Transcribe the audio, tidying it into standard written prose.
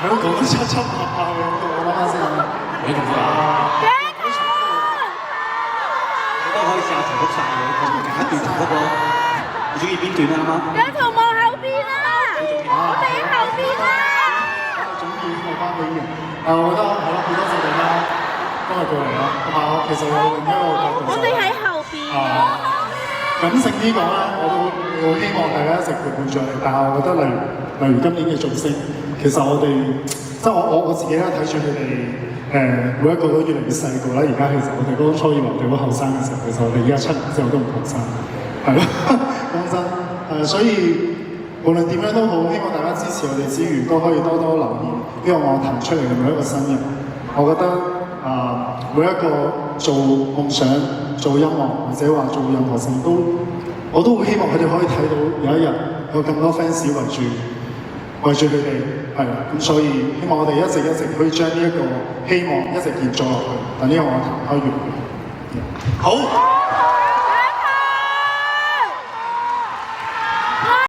好講得七七八八嘅，我諗下先啊。你同佢啊？你都可以試下重複晒嘅，我揀一段重複咯。你中意邊段啊？啱啱？姜濤望後邊啊！我哋喺後邊啊！總結我翻俾完，我覺得係咯，好多謝大家今日過嚟啦。同埋我其實有另一個角度，我哋喺後邊啊！感性啲講咧，我希望大家一直陪伴住你。但係我覺得例如今年嘅造星，其實我哋即係我自己咧睇住佢哋每一個都越嚟越細個啦。而家其實我哋當初以為我哋好後生嘅時候，其實我哋而家7年之後都唔後生，係咯，講真所以無論點樣都好，希望大家支持我哋之餘，都可以多多留意，因為我提出嚟嘅每一個新人，我覺得每一個做夢想、做音樂或者話做任何事我都會希望佢哋可以睇到有一日有咁多 fans 圍住佢哋，係啦，咁所以希望我哋一直可以將呢一個希望一直延續落去，但呢個我談開完。好。